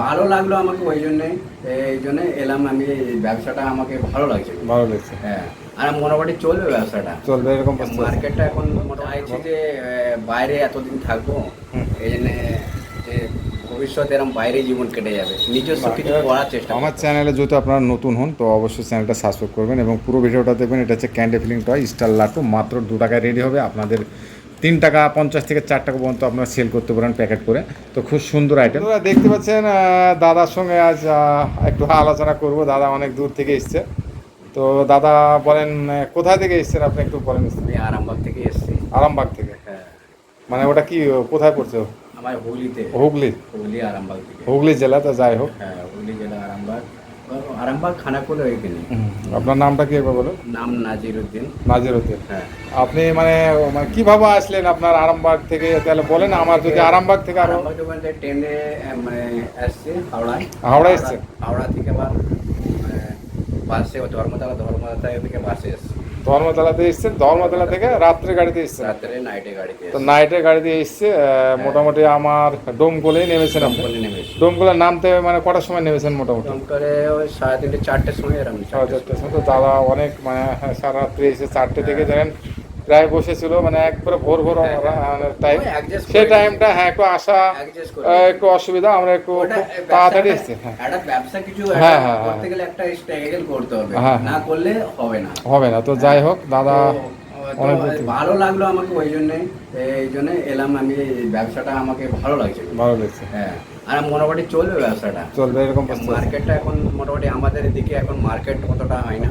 ভালো লাগলো আমাকে, ওই জন্যে এই জন্য এলাম আমি। এই ব্যবসাটা আমাকে ভালো লাগছে, ভালো লাগছে। হ্যাঁ। আর মোটামুটি চলবে ব্যবসাটা, চলবে এরকম বুঝতে পারছি। মার্কেটটা এখন চাইছি যে বাইরে এতদিন থাকবো, হুম। এই জন্যে যে ভবিষ্যতে এরকম বাইরে জীবন কেটে যাবে, নিজস্ব কিছু করার চেষ্টা আমার করবো। চ্যানেলে যদি আপনারা নতুন হন তো অবশ্যই চ্যানেলটা সাবস্ক্রাইব করবেন এবং পুরো ভিডিওটা দেখবেন। এটা হচ্ছে ক্যান্ডি ফিলিং টয় স্টার লাট্টু, মাত্র 2 টাকায় রেডি হবে। আপনাদের 3 টাকা 50 থেকে 4 টাকা পর্যন্ত আপনারা সেল করতে পারেন প্যাকেট করে। তো খুব সুন্দর আইটেম। তোমরা দেখতে পাচ্ছেন দাদার সঙ্গে আজ একটু আলোচনা করব। দাদা অনেক দূর থেকে এসছে। তো দাদা বলেন কোথায় থেকে এসছেন আপনি একটু বলেন। আমি আরামবাগ থেকে এসেছি। আরামবাগ থেকে? হ্যাঁ। মানে ওটা কি কোথায় পড়ছে? আমার হুগলিতে। হুগলি? হুগলি আরামবাগ থেকে। হুগলি জেলা, তো যাই হোক। হ্যাঁ, হুগলি জেলা আরামবাগ। আরামবাগ খানাকুল ওইখানে। আপনার নামটা কি একবার বলুন? নাম নাজির উদ্দিন। নাজির উদ্দিন। হ্যাঁ। আপনি মানে মানে কিভাবে আসলেন আপনার আরামবাগ থেকে? তাহলে বলেন আমার যদি আরামবাগ থেকে আরো। আরামবাগ থেকে বলতে ট্রেনে মানে আসছে হাওড়ায়। হাওড়ায় এসছে? হাওড়া থেকে আবার বাসে ধর্মতলা থেকে বাসে এসছে। ধর্মতলাতে এসছেন, ধর্মতলা থেকে রাত্রে গাড়িতে এসছেন? রাত্রে নাইটে গাড়িতে তো এসছে। নাইটে গাড়িতে এসছে। মোটামুটি আমার ডোমকলেই নেমেছেন আপনি? দমকলে নেমেছি। ডোমকলের নামতে মানে কটার সময় নেমেছেন মোটামুটি? দমকলে ওই 3:30 4টের সময় এরকম। 4:30টার সময়। তো দাদা অনেক মানে সারা রাত্রি এসে 4টে থেকে ধরেন প্রায় বসেছিল, মানে একবারে ভোর ভোর টাইম। ওই adjust সেই করে টাইমটা হ্যাঁ একটু আসা adjust করে একটু অসুবিধা, আমরা একটু ওটা খুব তাড়াতাড়ি এসছি। হ্যাঁ একটা ব্যবসা কিছু হ্যাঁ, হ্যাঁ, করতে গেলে একটা স্ট্রাগল করতে হবে, হ্যাঁ, না করলে হবে না। হবে না। তো যাই হোক দাদা তো অনেক দূর থেকে। ভালো লাগলো আমাকে, ওই জন্যে এই জন্য এলাম আমি। এই ব্যবসাটা আমাকে ভালো লাগছে, ভালো লাগছে। হ্যাঁ। আর মোটামুটি চলবে ব্যবসাটা, চলবে এরকম বুঝতে পারছি। মার্কেটটা এখন মোটামুটি আমাদের এদিকে এখন মার্কেট অতটা হয় না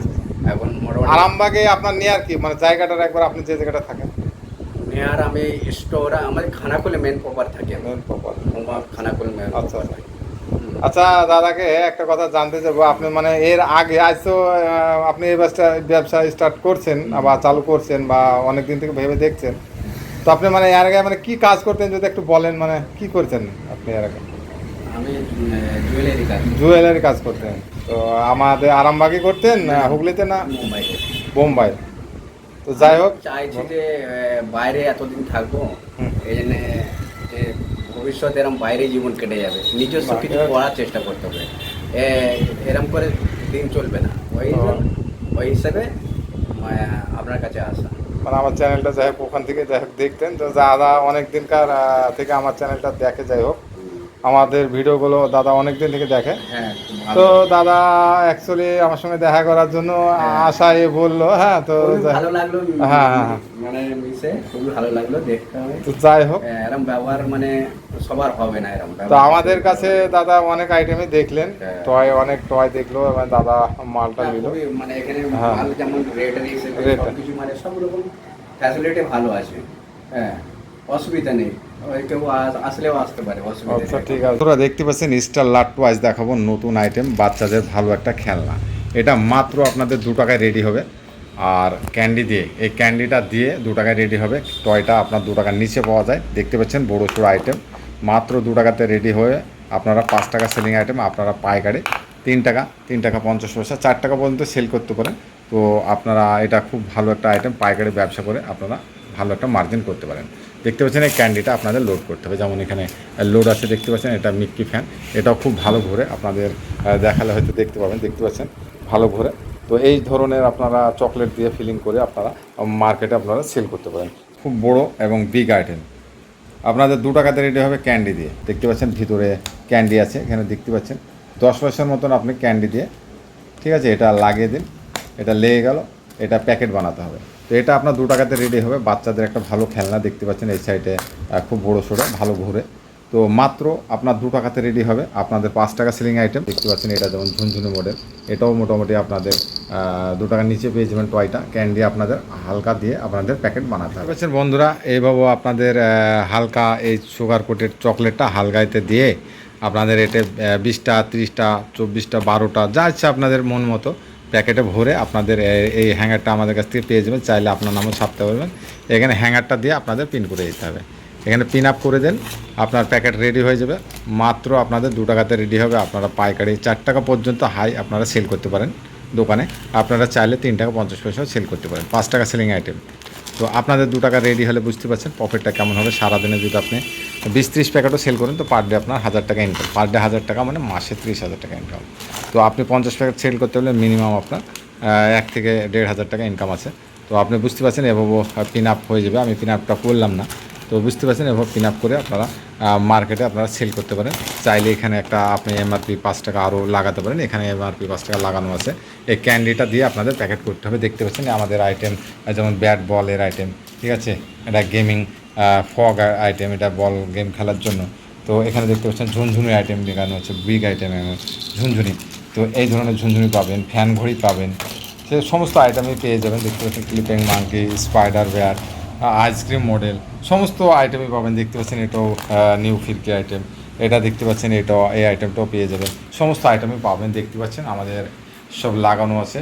এখন মোটামুটি। আরামবাগে আপনার নেয়ার কি মানে জায়গাটার একবার আপনি যে জায়গাটা থাকেন? আর আমি স্টোর আমাদের খানাকুলে মেন প্রপার থাকি আমি। Main proper. খানাকুল মেন। আচ্ছা আচ্ছা। আচ্ছা দাদাকে একটা কথা জানতে চাইবো, আপনি মানে এর আগে আজ তো আপনি এই ব্যবসা স্টার্ট করছেন বা চালু করছেন বা অনেক দিন থেকে ভেবে দেখছেন, তো আপনি মানে এর আগে মানে কি কাজ করতেন যদি একটু বলেন, মানে কি করছেন আপনি এর আগে? আমি জুয়েলারি কাজ। জুয়েলারি কাজ করতেন? তো আমাদের আরামবাগে করতেন না হুগলিতে না মুম্বাই। বোম্বাই? তো যাই হোক চাইছি যে বাইরে এতদিন থাকবো, হুম। এই জন্য যে ভবিষ্যতে এরকম বাইরে জীবন কেটে যাবে, নিজস্ব কিছু করার চেষ্টা করতে হবে। এরম করে দিন চলবে না, ওই হিসাবে আপনার কাছে আসা। মানে আমার চ্যানেলটা যাই হোক ওখান থেকে যাই হোক দেখতেন, তো দাদা অনেক দিনকার থেকে আমার চ্যানেলটা দেখে। যাই হোক আমাদের ভিডিওগুলো দাদা অনেক দিন থেকে দেখে। হ্যাঁ, খুব তো ভালো। দাদা অ্যাকচুয়ালি আমার সঙ্গে দেখা করার জন্য আশা এ বললো। হ্যাঁ তো খুবই ভালো লাগলো, হ্যাঁ হ্যাঁ হ্যাঁ। মানে মিশে খুবই ভালো লাগলো দেখতে হবে। তো যাই হোক এরম ব্যবহার মানে সবার হবে না এরম তো ব্যবহার। আমাদের কাছে দাদা অনেক আইটেমই দেখলেন, হ্যাঁ। অনেক টয় দেখলো এবং দাদা মালটা নিল। খুবই মানে এখানে হ্যাঁ। মাল যেমন রেট হিসেবে Rate। সব কিছু মানে সব রকম ফ্যাসিলিটি ভালো আছে, হ্যাঁ, অসুবিধা নেই। ওই কেউ আসলেও আসতে পারে, অসুবিধা আচ্ছা নেই। ঠিক আছে। তোরা দেখতে পাচ্ছেন স্টার লাট্টু আজ দেখাবো নতুন আইটেম, বাচ্চাদের ভালো একটা খেলনা। এটা মাত্র আপনাদের 2 টাকায় রেডি হবে। আর ক্যান্ডি দিয়ে, এই ক্যান্ডিটা দিয়ে 2 টাকায় রেডি হবে। টয়টা আপনার 2 টাকার নিচে পাওয়া যায়। দেখতে পাচ্ছেন বড়ো সড়ো আইটেম, মাত্র 2 টাকাতে রেডি হয়ে আপনারা 5 টাকা সেলিং আইটেম আপনারা পাইকারি 3 টাকা 50 পয়সা 4 টাকা পর্যন্ত সেল করতে পারেন। তো আপনারা এটা খুব ভালো একটা আইটেম, পাইকারি ব্যবসা করে আপনারা ভালো একটা মার্জিন করতে পারেন। দেখতে পাচ্ছেন এই ক্যান্ডিটা আপনাদের লোড করতে হবে, যেমন এখানে লোড আছে দেখতে পাচ্ছেন। এটা মিক্কি ফ্যান, এটাও খুব ভালো ঘুরে, আপনাদের দেখালে হয়তো দেখতে পাবেন। দেখতে পাচ্ছেন ভালো ঘুরে। তো এই ধরনের আপনারা চকলেট দিয়ে ফিলিং করে আপনারা মার্কেটে আপনারা সেল করতে পারেন। খুব বড় এবং বিগ আইটেম আপনাদের 2 টাকাতে রেডি হবে ক্যান্ডি দিয়ে। দেখতে পাচ্ছেন ভিতরে ক্যান্ডি আছে, এখানে দেখতে পাচ্ছেন 10 পয়সার মতন আপনি ক্যান্ডি দিয়ে, ঠিক আছে, এটা লাগিয়ে দিন। এটা লেগে গেল, এটা প্যাকেট বানাতে হবে। তো এটা আপনার 2 টাকাতে রেডি হবে। বাচ্চাদের একটা ভালো খেলনা। দেখতে পাচ্ছেন এই সাইডে খুব বড়ো সড়ো ভালো ঘুরে। তো মাত্র আপনার 2 টাকাতে রেডি হবে। আপনাদের 5 টাকা সেলিং আইটেম। দেখতে পাচ্ছেন এটা যেমন ঝুনঝুনি মডেল, এটাও মোটামুটি আপনাদের 2 টাকার নিচে পেয়ে যাবেন। টয়টা ক্যান্ডি আপনাদের হালকা দিয়ে আপনাদের প্যাকেট বানাতে হবে। পাচ্ছেন বন্ধুরা, এইভাবে আপনাদের হালকা এই সুগার কোটেড চকলেটটা হালকাইতে দিয়ে আপনাদের এতে 20টা 30টা 24টা 12টা যা ইচ্ছা আপনাদের মন মতো প্যাকেটে ভরে আপনাদের এই হ্যাঙ্গারটা আমাদের কাছ থেকে পেয়ে যাবেন। চাইলে আপনার নামও ছাপতে পারবেন। এখানে হ্যাঙ্গারটা দিয়ে আপনাদের পিন করে দিতে হবে। এখানে পিন আপ করে দেন, আপনার প্যাকেট রেডি হয়ে যাবে। মাত্র আপনাদের 2 টাকাতে রেডি হবে। আপনারা পাইকারি 4 টাকা পর্যন্ত হাই আপনারা সেল করতে পারেন দোকানে। আপনারা চাইলে 3 টাকা 50 পয়সাও সেল করতে পারেন। 5 টাকা সেলিং আইটেম। তো আপনাদের 2 টাকা রেডি হলে বুঝতে পারছেন প্রফিটটা কেমন হবে। সারাদিনে যদি আপনি 20-30 প্যাকেটও সেল করেন তো পার ডে আপনার 1000 টাকা ইনকাম, পার ডে 1000 টাকা মানে মাসে 30,000 টাকা ইনকাম। তো আপনি 50 প্যাকেট সেল করতে হলে মিনিমাম আপনার 1 থেকে 1,500 টাকা ইনকাম আছে। তো আপনি বুঝতে পারছেন এভাবে পিন আপ হয়ে যাবে। আমি পিন আপটা করলাম না, তো বুঝতে পারছেন এভাবে পিন আপ করে আপনারা মার্কেটে আপনারা সেল করতে পারেন। চাইলে এখানে একটা আপনি এমআরপি 5 টাকা আরও লাগাতে পারেন, এখানে এমআরপি 5 টাকা লাগানো আছে। এই ক্যান্ডিটা দিয়ে আপনাদের প্যাকেট করতে হবে। দেখতে পাচ্ছেন আমাদের আইটেম যেমন ব্যাট বলের আইটেম, ঠিক আছে, এটা গেমিং ফগ আইটেম, এটা বল গেম খেলার জন্য। তো এখানে দেখতে পাচ্ছেন ঝুনঝুনি আইটেম দেখানো হচ্ছে, বিগ আইটেম ঝুনঝুনি। তো এই ধরনের ঝুনঝুনি পাবেন, ফ্যান ঘড়ি পাবেন, সে সমস্ত আইটেমই পেয়ে যাবেন। দেখতে পাচ্ছেন clipping monkey, spider bat, ice cream model, সমস্ত আইটেমই পাবেন। দেখতে পাচ্ছেন এটাও নিউ ফিরকি আইটেম, এটা দেখতে পাচ্ছেন এটাও, এই আইটেমটাও পেয়ে যাবেন। সমস্ত আইটেমই পাবেন। দেখতে পাচ্ছেন আমাদের সব লাগানো আছে,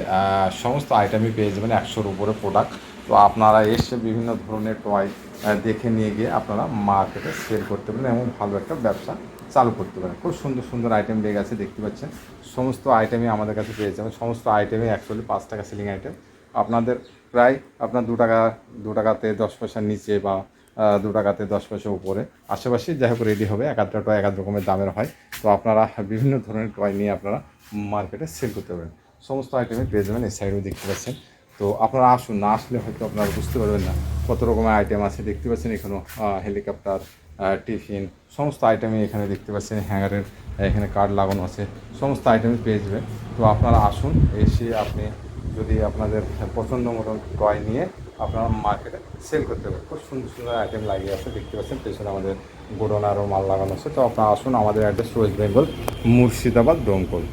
সমস্ত আইটেমই পেয়ে যাবেন। 100-র উপরে প্রোডাক্ট। তো আপনারা এসে বিভিন্ন ধরনের টয় দেখে নিয়ে গিয়ে আপনারা মার্কেটে সেল করতে পারেন এবং ভালো একটা ব্যবসা চালু করতে পারেন। খুব সুন্দর সুন্দর আইটেম লেগে গেছে, দেখতে পাচ্ছেন সমস্ত আইটেমই আমাদের কাছে পেয়ে যাবেন। সমস্ত আইটেমই অ্যাকচুয়ালি 5 টাকা সেলিং আইটেম। আপনাদের প্রায় আপনার 2 টাকাতে 10 পয়সার নিচে বা 2 টাকাতে 10 পয়সা উপরে আশেপাশে যাই হোক রেডি হবে। এক আধটা টয় এক আধ রকমের দামের হয়। তো আপনারা বিভিন্ন ধরনের টয় নিয়ে আপনারা মার্কেটে সেল করতে পারেন। সমস্ত আইটেমই পেয়ে যাবেন। এই সাইডেও দেখতে পাচ্ছেন। তো আপনারা আসুন, না আসলে হয়তো আপনারা বুঝতে পারবেন না কত রকমের আইটেম আছে। দেখতে পাচ্ছেন এখানেও হেলিকপ্টার, টিফিন, সমস্ত আইটেমই এখানে দেখতে পাচ্ছেন। হ্যাঙ্গারের এখানে কার্ড লাগানো আছে, সমস্ত আইটেমই পেয়ে যাবেন। তো আপনারা আসুন, এসে আপনি যদি আপনাদের পছন্দ মতন টয় নিয়ে আপনারা মার্কেটে সেল করতে পারেন। খুব সুন্দর সুন্দর আইটেম লাগিয়ে আছে, দেখতে পাচ্ছেন পেছনে আমাদের গোডাউন আরও মাল লাগানো আছে। তো আপনারা আসুন, আমাদের অ্যাড্রেস ওয়েস্ট বেঙ্গল, মুর্শিদাবাদ, ডোমকল।